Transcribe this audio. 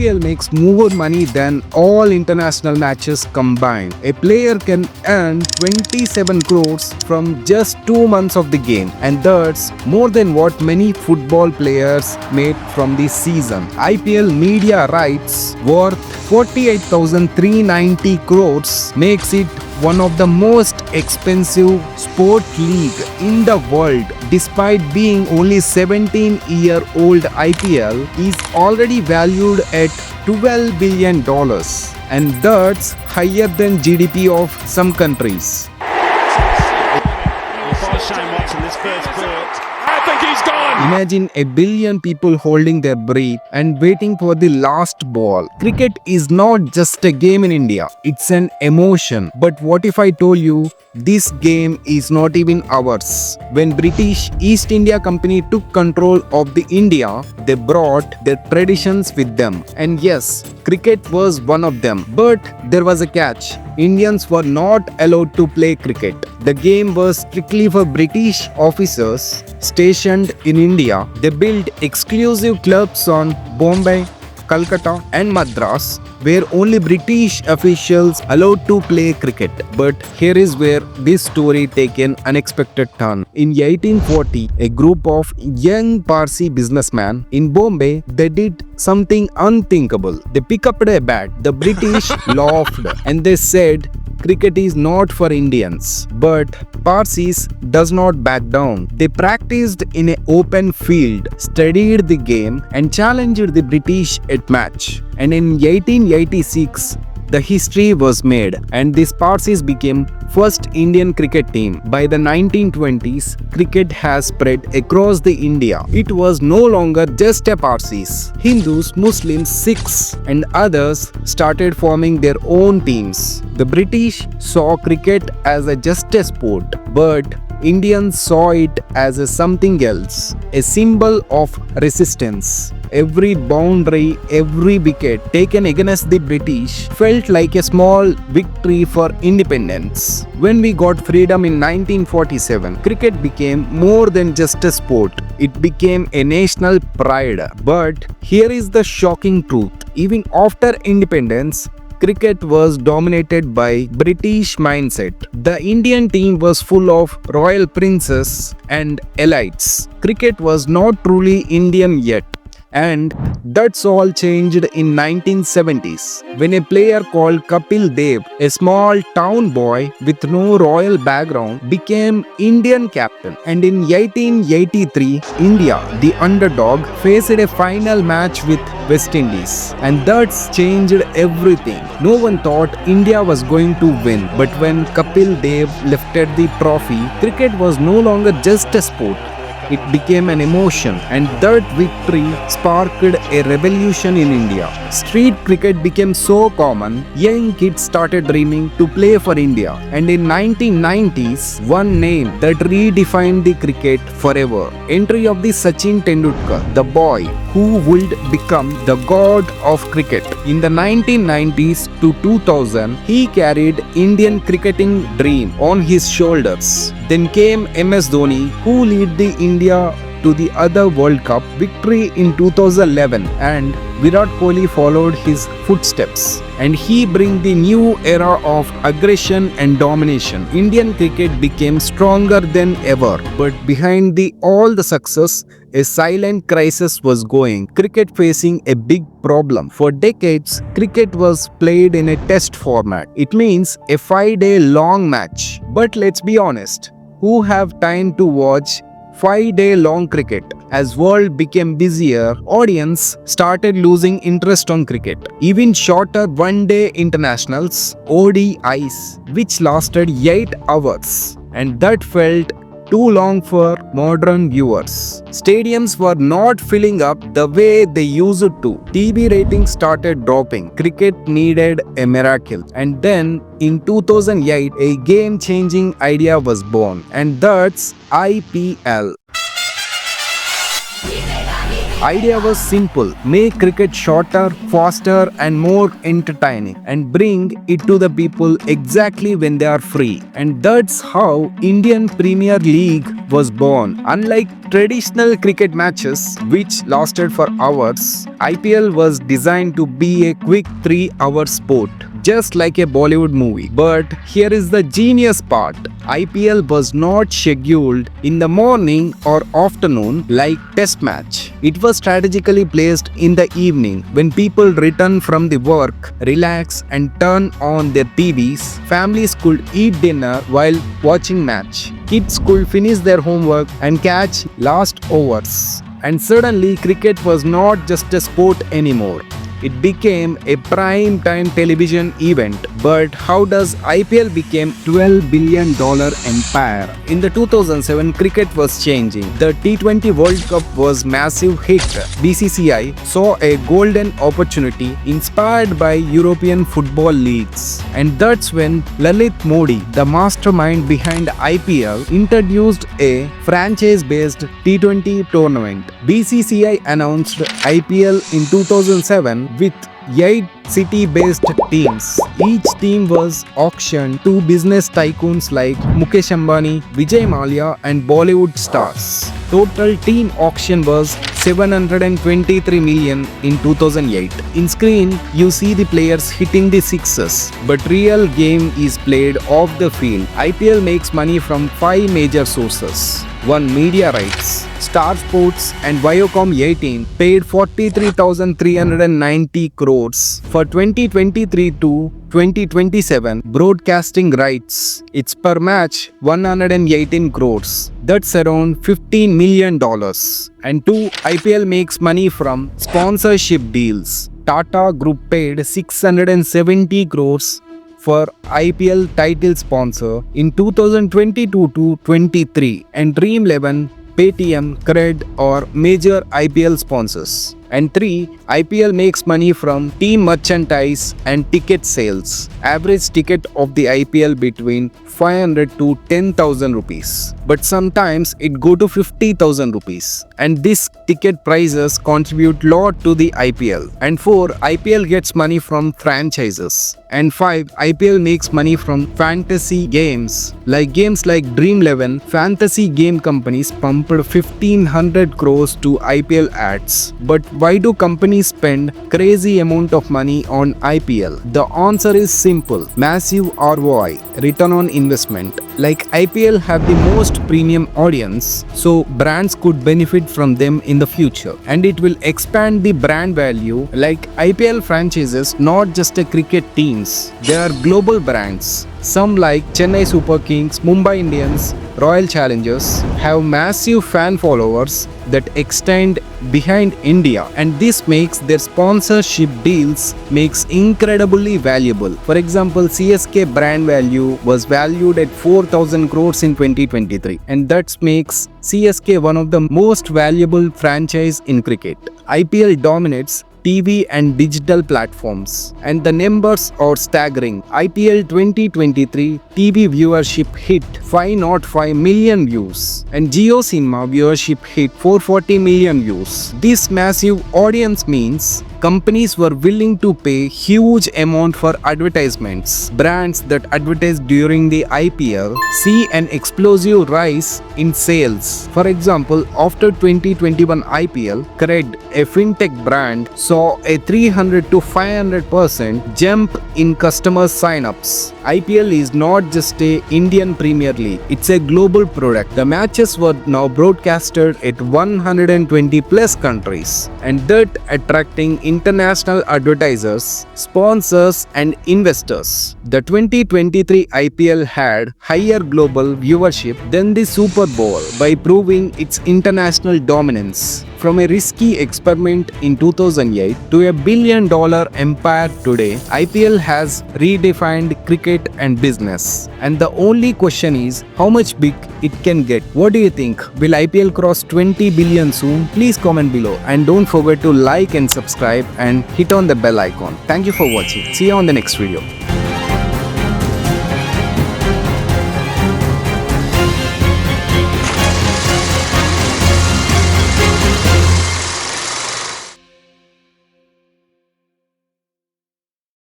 IPL makes more money than all international matches combined. A player can earn 27 crores from just 2 months of the game, and that's more than what many football players made from the season. IPL media rights worth 48,390 crores makes it one of the most expensive sport league in the world. Despite being only 17-year-old, IPL is already valued at $12 billion, and that's higher than GDP of some countries. I think he's gone. Imagine a billion people holding their breath and waiting for the last ball. Cricket is not just a game in India, it's an emotion. But what if I told you this game is not even ours? When British East India Company took control of the India, they brought their traditions with them. And yes, cricket was one of them. But there was a catch. Indians were not allowed to play cricket. The game was strictly for British officers stationed in India. They built exclusive clubs on Bombay, Calcutta and Madras, where only British officials allowed to play cricket. But here is where this story takes an unexpected turn. In 1840, a group of young Parsi businessmen in Bombay, they did something unthinkable. They picked up a bat. The British laughed and they said, cricket is not for Indians. But Parsis does not back down. They practiced in an open field, studied the game and challenged the British at match. And in 1886, the history was made and these Parsis became first Indian cricket team. By the 1920s, cricket has spread across the India. It was no longer just a Parsis. Hindus, Muslims, Sikhs and others started forming their own teams. The British saw cricket as just a sport, but Indians saw it as something else, a symbol of resistance. Every boundary, every wicket taken against the British felt like a small victory for independence. When we got freedom in 1947, cricket became more than just a sport. It became a national pride. But here is the shocking truth. Even after independence, cricket was dominated by British mindset. The Indian team was full of royal princes and elites. Cricket was not truly Indian yet. And that's all changed in 1970s when a player called Kapil Dev, a small town boy with no royal background, became Indian captain. And in 1883, India, the underdog, faced a final match with West Indies. And that's changed everything. No one thought India was going to win. But when Kapil Dev lifted the trophy, cricket was no longer just a sport. It became an emotion, and that victory sparked a revolution in India. Street cricket became so common, young kids started dreaming to play for India. And in 1990s, one name that redefined the cricket forever. Entry of the Sachin Tendulkar, the boy who would become the god of cricket. In the 1990s to 2000, he carried Indian cricketing dream on his shoulders. Then came MS Dhoni, who led the India to the other World Cup victory in 2011, and Virat Kohli followed his footsteps. And he brought the new era of aggression and domination. Indian cricket became stronger than ever. But behind all the success, a silent crisis was going. Cricket facing a big problem. For decades, cricket was played in a test format. It means a 5-day long match. But let's be honest, who have time to watch 5-day long cricket? As world became busier, audience started losing interest on cricket. Even shorter one-day internationals, ODIs, which lasted 8 hours, and that felt too long for modern viewers. Stadiums were not filling up the way they used to. TV ratings started dropping. Cricket needed a miracle. And then in 2008, a game-changing idea was born, and that's IPL. Idea was simple: make cricket shorter, faster and more entertaining and bring it to the people exactly when they are free. And that's how Indian Premier League was born. Unlike traditional cricket matches which lasted for hours, IPL was designed to be a quick 3-hour sport, just like a Bollywood movie. But here is the genius part. IPL was not scheduled in the morning or afternoon like test match. It was strategically placed in the evening when people return from the work, relax and turn on their TVs. Families could eat dinner while watching match. Kids could finish their homework and catch last overs. And suddenly cricket was not just a sport anymore. It became a prime time television event. But how does IPL become $12 billion empire? In the 2007, cricket was changing. The T20 World Cup was massive hit. BCCI saw a golden opportunity inspired by European football leagues. And that's when Lalit Modi, the mastermind behind IPL, introduced a franchise-based T20 tournament. BCCI announced IPL in 2007 with 8 city-based teams. Each team was auctioned to business tycoons like Mukesh Ambani, Vijay Mallya and Bollywood stars. Total team auction was 723 million in 2008. In screen, you see the players hitting the sixes, but real game is played off the field. IPL makes money from 5 major sources. 1. Media rights. Star Sports and Viacom 18 paid 43,390 crores for 2023 to 2027 broadcasting rights. It's per match 118 crores. That's around $15 million. And 2. IPL makes money from sponsorship deals. Tata Group paid 670 crores for IPL title sponsor in 2022-23 and Dream 11, Paytm, Cred are major IPL sponsors. And 3. IPL makes money from team merchandise and ticket sales. Average ticket of the IPL between 500 to 10,000 rupees. But sometimes it go to 50,000 rupees. And these ticket prices contribute lot to the IPL. And 4. IPL gets money from franchises. And 5. IPL makes money from fantasy games. Like games like Dream 11, fantasy game companies pumped 1,500 crores to IPL ads. But why do companies spend crazy amount of money on IPL? The answer is simple: massive ROI, return on investment. Like IPL have the most premium audience, so brands could benefit from them in the future, and it will expand the brand value. Like IPL franchises, not just a cricket teams, they are global brands. Some like Chennai Super Kings, Mumbai Indians, Royal Challengers have massive fan followers that extend behind India, and this makes their sponsorship deals incredibly valuable. For example, CSK brand value was valued at 4,000 crores in 2023, and that makes CSK one of the most valuable franchise in cricket. IPL dominates TV and digital platforms, and the numbers are staggering. IPL 2023 TV viewership hit 505 million views, and Jio Cinema viewership hit 440 million views. This massive audience means companies were willing to pay huge amount for advertisements. Brands that advertise during the IPL see an explosive rise in sales. For example, after 2021 IPL, Cred, a fintech brand, saw a 300 to 500% jump in customer sign-ups. IPL is not just a Indian Premier League, it's a global product. The matches were now broadcasted at 120 plus countries, and that attracting international advertisers, sponsors and investors. The 2023 IPL had higher global viewership than the Super Bowl by proving its international dominance. From a risky experiment in 2008 to a $1 billion empire today, IPL has redefined cricket and business. And the only question is how much big it can get. What do you think? Will IPL cross 20 billion soon? Please comment below, and don't forget to like and subscribe and hit on the bell icon. Thank you for watching. See you on the next video.